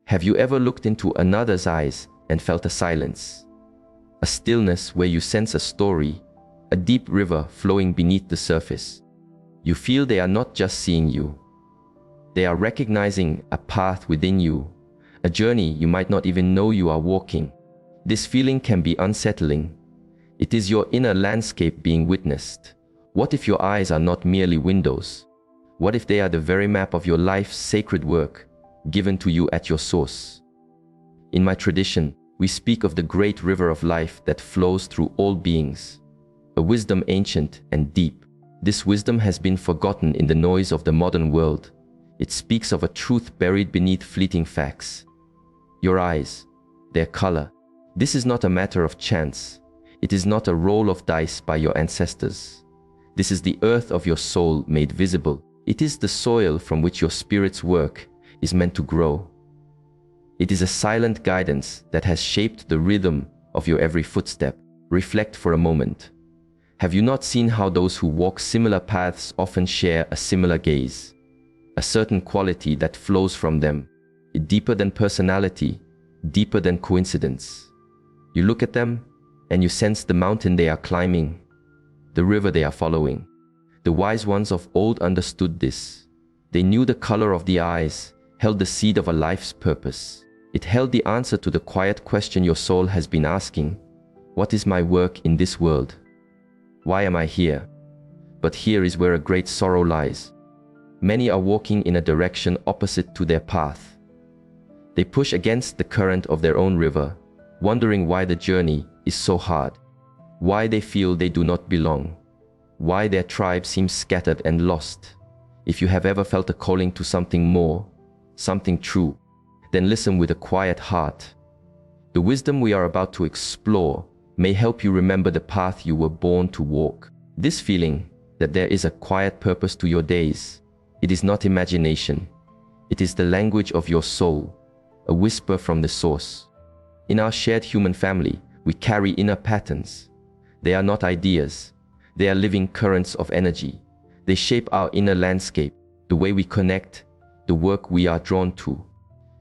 Have you ever looked into another's eyes and felt a silence? A stillness where you sense a story, a deep river flowing beneath the surface. You feel they are not just seeing you. They are recognizing a path within you, a journey you might not even know you are walking. This feeling can be unsettling. It is your inner landscape being witnessed. What if your eyes are not merely windows? What if they are the very map of your life's sacred work, given to you at your source? In my tradition, we speak of the great river of life that flows through all beings, a wisdom ancient and deep. This wisdom has been forgotten in the noise of the modern world. It speaks of a truth buried beneath fleeting facts. Your eyes, their color. This is not a matter of chance. It is not a roll of dice by your ancestors. This is the earth of your soul made visible. It is the soil from which your spirit's work is meant to grow. It is a silent guidance that has shaped the rhythm of your every footstep. Reflect for a moment. Have you not seen how those who walk similar paths often share a similar gaze? A certain quality that flows from them, deeper than personality, deeper than coincidence. You look at them and you sense the mountain they are climbing, the river they are following. The wise ones of old understood this. They knew the color of the eyes held the seed of a life's purpose. It held the answer to the quiet question your soul has been asking. What is my work in this world? Why am I here? But here is where a great sorrow lies. Many are walking in a direction opposite to their path. They push against the current of their own river, wondering why the journey is so hard, why they feel they do not belong, why their tribe seems scattered and lost. If you have ever felt a calling to something more, something true, then listen with a quiet heart. The wisdom we are about to explore may help you remember the path you were born to walk. This feeling that there is a quiet purpose to your days, it is not imagination. It is the language of your soul, a whisper from the source. In our shared human family, we carry inner patterns. They are not ideas. They are living currents of energy. They shape our inner landscape, the way we connect, the work we are drawn to.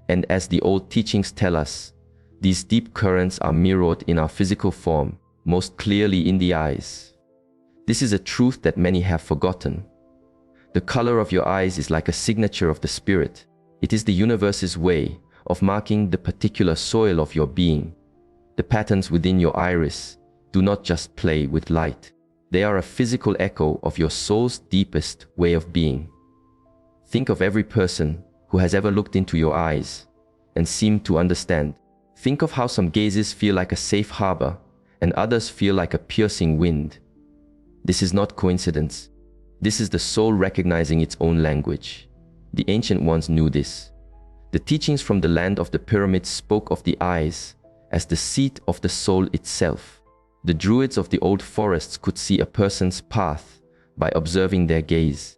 And as the old teachings tell us, these deep currents are mirrored in our physical form, most clearly in the eyes. This is a truth that many have forgotten. The color of your eyes is like a signature of the spirit. It is the universe's way of marking the particular soil of your being. The patterns within your iris do not just play with light. They are a physical echo of your soul's deepest way of being. Think of every person who has ever looked into your eyes and seemed to understand. Think of how some gazes feel like a safe harbor and others feel like a piercing wind. This is not coincidence. This is the soul recognizing its own language. The ancient ones knew this. The teachings from the land of the pyramids spoke of the eyes as the seat of the soul itself. The druids of the old forests could see a person's path by observing their gaze.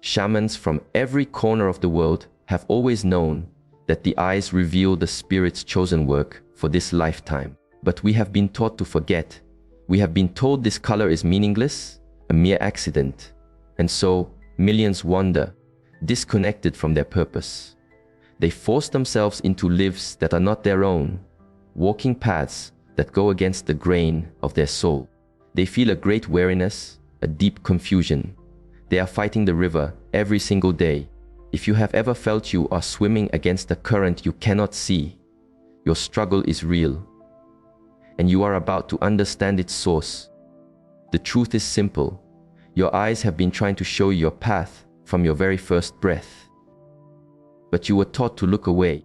Shamans from every corner of the world have always known that the eyes reveal the spirit's chosen work for this lifetime. But we have been taught to forget. We have been told this color is meaningless, a mere accident. And so, millions wander, disconnected from their purpose. They force themselves into lives that are not their own, walking paths that go against the grain of their soul. They feel a great weariness, a deep confusion. They are fighting the river every single day. If you have ever felt you are swimming against a current you cannot see, your struggle is real, and you are about to understand its source. The truth is simple. Your eyes have been trying to show you your path from your very first breath. But you were taught to look away.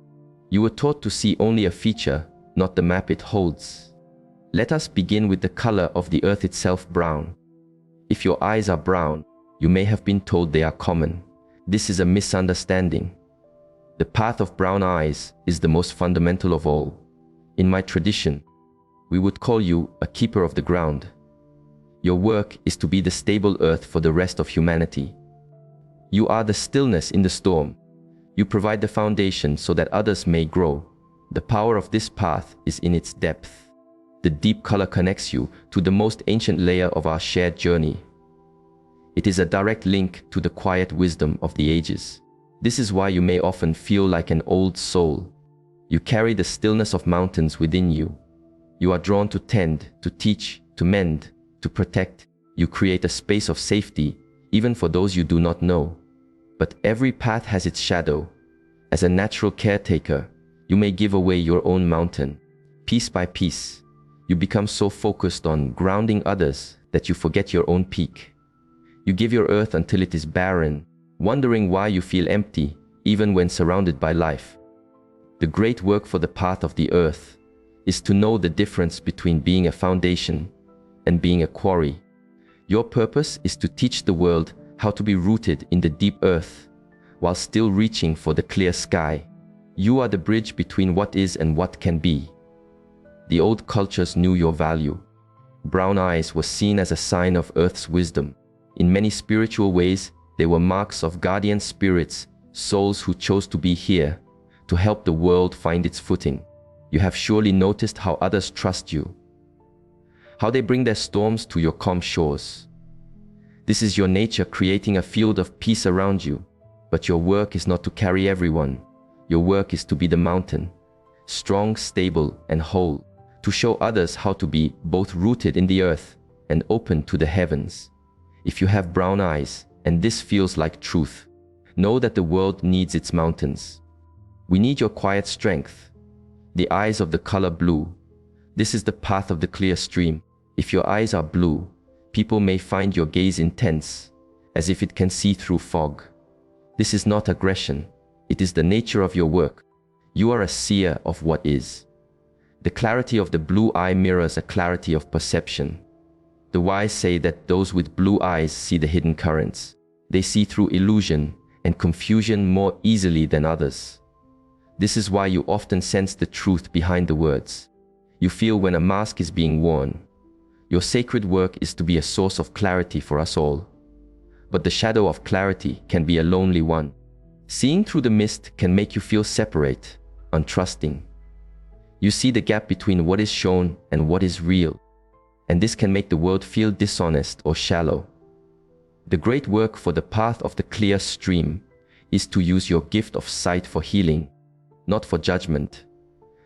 You were taught to see only a feature, not the map it holds. Let us begin with the color of the earth itself, brown. If your eyes are brown, you may have been told they are common. This is a misunderstanding. The path of brown eyes is the most fundamental of all. In my tradition, we would call you a keeper of the ground. Your work is to be the stable earth for the rest of humanity. You are the stillness in the storm. You provide the foundation so that others may grow. The power of this path is in its depth. The deep color connects you to the most ancient layer of our shared journey. It is a direct link to the quiet wisdom of the ages. This is why you may often feel like an old soul, You carry the stillness of mountains within you. You are drawn to tend, to teach, to mend, to protect. You create a space of safety, even for those you do not know. But every path has its shadow. As a natural caretaker, you may give away your own mountain. Piece by piece, you become so focused on grounding others that you forget your own peak. You give your earth until it is barren, wondering why you feel empty, even when surrounded by life. The great work for the path of the earth is to know the difference between being a foundation and being a quarry. Your purpose is to teach the world how to be rooted in the deep earth while still reaching for the clear sky. You are the bridge between what is and what can be. The old cultures knew your value. Brown eyes were seen as a sign of Earth's wisdom. In many spiritual ways, they were marks of guardian spirits, souls who chose to be here, to help the world find its footing. You have surely noticed how others trust you, how they bring their storms to your calm shores. This is your nature creating a field of peace around you. But your work is not to carry everyone. Your work is to be the mountain, strong, stable, and whole, to show others how to be both rooted in the earth and open to the heavens. If you have brown eyes, and this feels like truth, know that the world needs its mountains. We need your quiet strength, the eyes of the color blue. This is the path of the clear stream. If your eyes are blue, people may find your gaze intense, as if it can see through fog. This is not aggression. It is the nature of your work. You are a seer of what is. The clarity of the blue eye mirrors a clarity of perception. The wise say that those with blue eyes see the hidden currents. They see through illusion and confusion more easily than others. This is why you often sense the truth behind the words. You feel when a mask is being worn. Your sacred work is to be a source of clarity for us all. But the shadow of clarity can be a lonely one. Seeing through the mist can make you feel separate, untrusting. You see the gap between what is shown and what is real, and this can make the world feel dishonest or shallow. The great work for the path of the clear stream is to use your gift of sight for healing, not for judgment.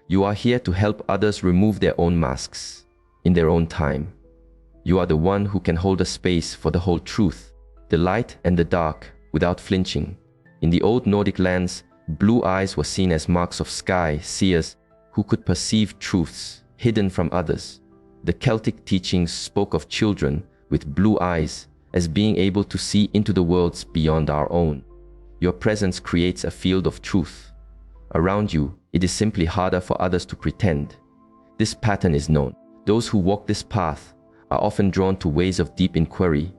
You are here to help others remove their own masks, in their own time. You are the one who can hold a space for the whole truth, the light and the dark, without flinching. In the old Nordic lands, blue eyes were seen as marks of sky seers who could perceive truths hidden from others. The Celtic teachings spoke of children with blue eyes as being able to see into the worlds beyond our own. Your presence creates a field of truth. Around you, it is simply harder for others to pretend. This pattern is known. Those who walk this path are often drawn to ways of deep inquiry,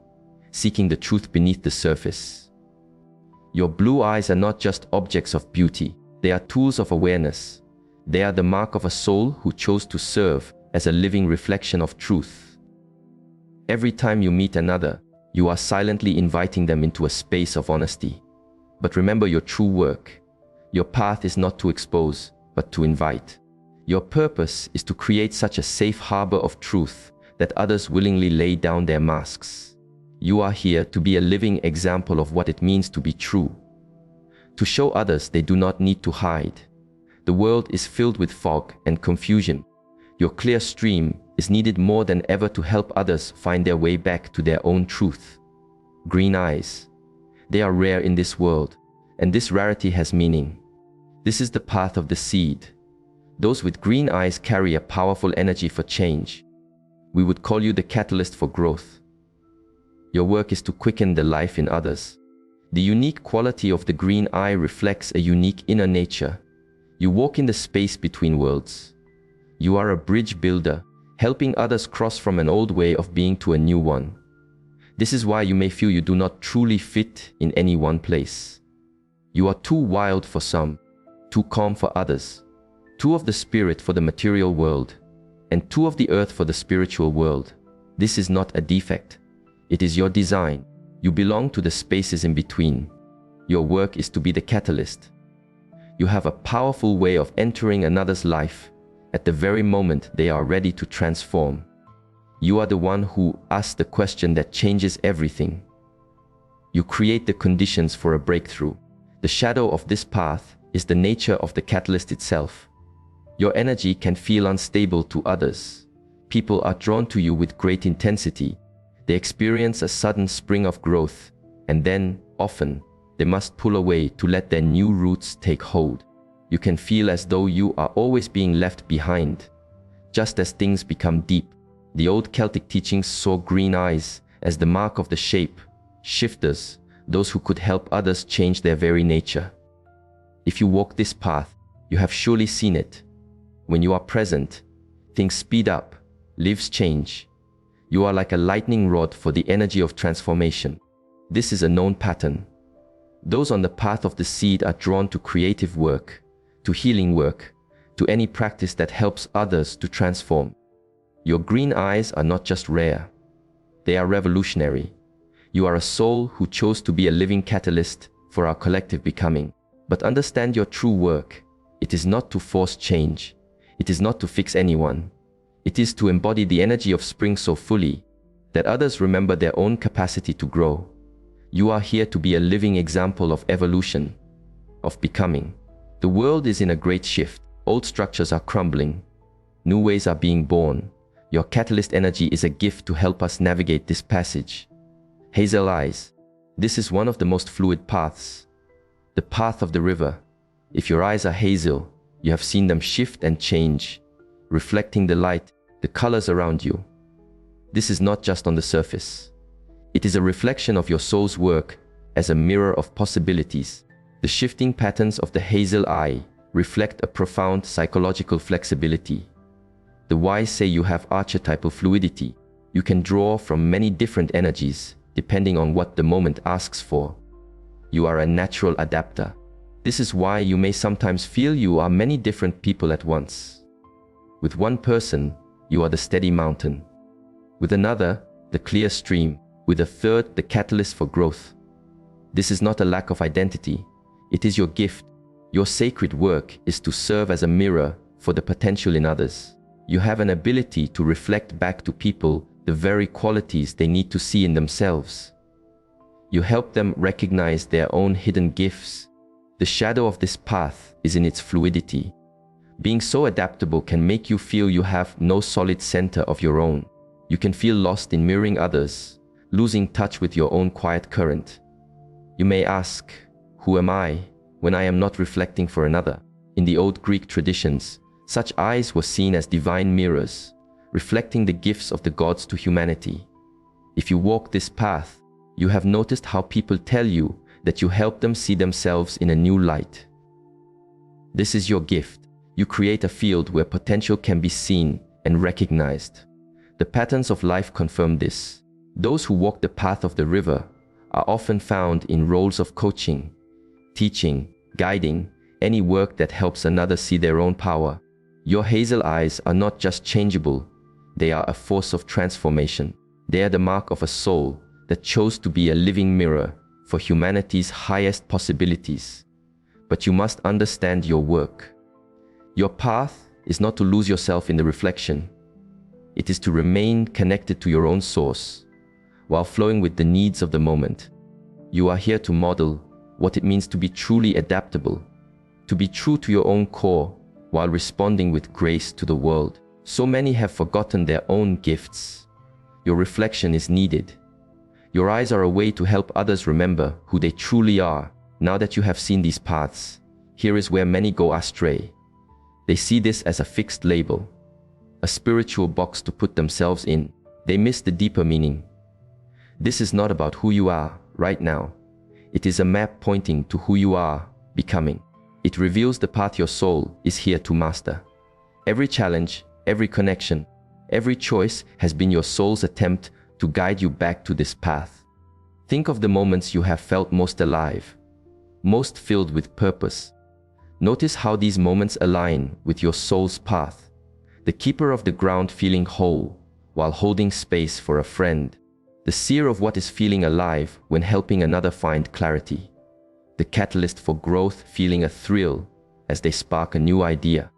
seeking the truth beneath the surface. Your blue eyes are not just objects of beauty. They are tools of awareness. They are the mark of a soul who chose to serve as a living reflection of truth. Every time you meet another, you are silently inviting them into a space of honesty. But remember your true work. Your path is not to expose, but to invite. Your purpose is to create such a safe harbor of truth that others willingly lay down their masks. You are here to be a living example of what it means to be true. To show others they do not need to hide. The world is filled with fog and confusion. Your clear stream is needed more than ever to help others find their way back to their own truth. Green eyes. They are rare in this world, and this rarity has meaning. This is the path of the seed. Those with green eyes carry a powerful energy for change. We would call you the catalyst for growth. Your work is to quicken the life in others. The unique quality of the green eye reflects a unique inner nature. You walk in the space between worlds. You are a bridge builder, helping others cross from an old way of being to a new one. This is why you may feel you do not truly fit in any one place. You are too wild for some, too calm for others, too of the spirit for the material world, and too of the earth for the spiritual world. This is not a defect. It is your design. You belong to the spaces in between. Your work is to be the catalyst. You have a powerful way of entering another's life at the very moment they are ready to transform. You are the one who asks the question that changes everything. You create the conditions for a breakthrough. The shadow of this path is the nature of the catalyst itself. Your energy can feel unstable to others. People are drawn to you with great intensity. They experience a sudden spring of growth, and then, often, they must pull away to let their new roots take hold. You can feel as though you are always being left behind. Just as things become deep, the old Celtic teachings saw green eyes as the mark of the shape, shifters, those who could help others change their very nature. If you walk this path, you have surely seen it. When you are present, things speed up, lives change. You are like a lightning rod for the energy of transformation. This is a known pattern. Those on the path of the seed are drawn to creative work, to healing work, to any practice that helps others to transform. Your green eyes are not just rare. They are revolutionary. You are a soul who chose to be a living catalyst for our collective becoming. But understand your true work. It is not to force change. It is not to fix anyone. It is to embody the energy of spring so fully that others remember their own capacity to grow. You are here to be a living example of evolution, of becoming. The world is in a great shift. Old structures are crumbling. New ways are being born. Your catalyst energy is a gift to help us navigate this passage. Hazel eyes. This is one of the most fluid paths. The path of the river. If your eyes are hazel, you have seen them shift and change, reflecting the light, the colors around you. This is not just on the surface. It is a reflection of your soul's work as a mirror of possibilities. The shifting patterns of the hazel eye reflect a profound psychological flexibility. The wise say you have archetypal fluidity. You can draw from many different energies depending on what the moment asks for. You are a natural adapter. This is why you may sometimes feel you are many different people at once. With one person, you are the steady mountain. With another, the clear stream. With a third, the catalyst for growth. This is not a lack of identity. It is your gift. Your sacred work is to serve as a mirror for the potential in others. You have an ability to reflect back to people the very qualities they need to see in themselves. You help them recognize their own hidden gifts. The shadow of this path is in its fluidity. Being so adaptable can make you feel you have no solid center of your own. You can feel lost in mirroring others, losing touch with your own quiet current. You may ask, who am I, when I am not reflecting for another? In the old Greek traditions, such eyes were seen as divine mirrors, reflecting the gifts of the gods to humanity. If you walk this path, you have noticed how people tell you that you help them see themselves in a new light. This is your gift. You create a field where potential can be seen and recognized. The patterns of life confirm this. Those who walk the path of the river are often found in roles of coaching, teaching, guiding, any work that helps another see their own power. Your hazel eyes are not just changeable, they are a force of transformation. They are the mark of a soul that chose to be a living mirror for humanity's highest possibilities. But you must understand your work. Your path is not to lose yourself in the reflection. It is to remain connected to your own source, while flowing with the needs of the moment. You are here to model what it means to be truly adaptable, to be true to your own core while responding with grace to the world. So many have forgotten their own gifts. Your reflection is needed. Your eyes are a way to help others remember who they truly are. Now that you have seen these paths, here is where many go astray. They see this as a fixed label, a spiritual box to put themselves in. They miss the deeper meaning. This is not about who you are right now. It is a map pointing to who you are becoming. It reveals the path your soul is here to master. Every challenge, every connection, every choice has been your soul's attempt to guide you back to this path. Think of the moments you have felt most alive, most filled with purpose. Notice how these moments align with your soul's path. The keeper of the ground feeling whole while holding space for a friend. The seer of what is feeling alive when helping another find clarity. The catalyst for growth feeling a thrill as they spark a new idea.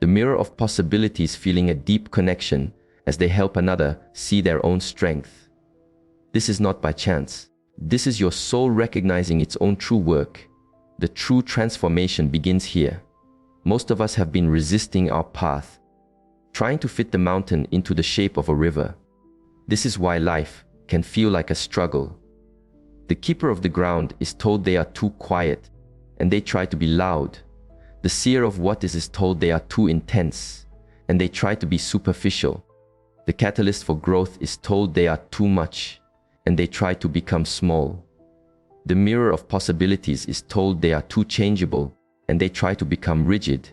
The mirror of possibilities feeling a deep connection as they help another see their own strength. This is not by chance. This is your soul recognizing its own true work. The true transformation begins here, Most of us have been resisting our path, trying to fit the mountain into the shape of a river. This is why life can feel like a struggle. The keeper of the ground is told they are too quiet, and they try to be loud. The seer of what is told they are too intense, and they try to be superficial. The catalyst for growth is told they are too much, and they try to become small. The mirror of possibilities is told they are too changeable, and they try to become rigid.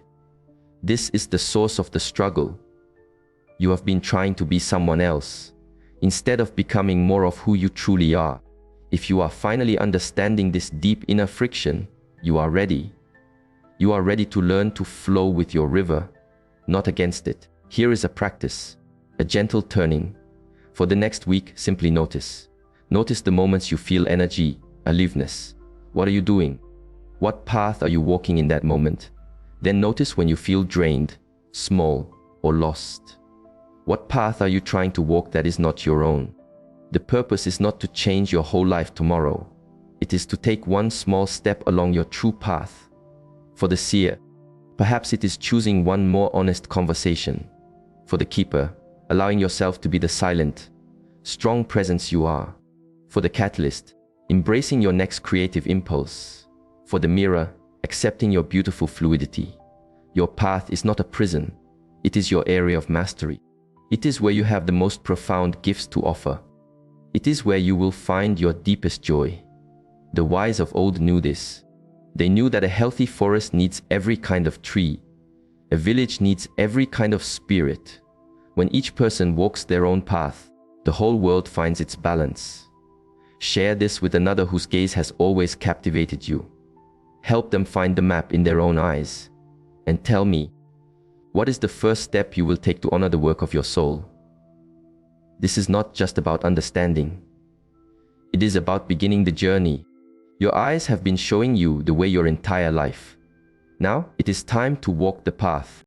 This is the source of the struggle. You have been trying to be someone else, instead of becoming more of who you truly are. If you are finally understanding this deep inner friction, you are ready. You are ready to learn to flow with your river, not against it. Here is a practice, a gentle turning. For the next week, simply notice. Notice the moments you feel energy, aliveness. What are you doing? What path are you walking in that moment? Then notice when you feel drained, small, or lost. What path are you trying to walk that is not your own? The purpose is not to change your whole life tomorrow. It is to take one small step along your true path. For the seer, perhaps it is choosing one more honest conversation. For the keeper, allowing yourself to be the silent, strong presence you are. For the catalyst, embracing your next creative impulse. For the mirror, accepting your beautiful fluidity. Your path is not a prison. It is your area of mastery. It is where you have the most profound gifts to offer. It is where you will find your deepest joy. The wise of old knew this. They knew that a healthy forest needs every kind of tree. A village needs every kind of spirit. When each person walks their own path, the whole world finds its balance. Share this with another whose gaze has always captivated you. Help them find the map in their own eyes. And tell me, what is the first step you will take to honor the work of your soul? This is not just about understanding. It is about beginning the journey. Your eyes have been showing you the way your entire life. Now it is time to walk the path.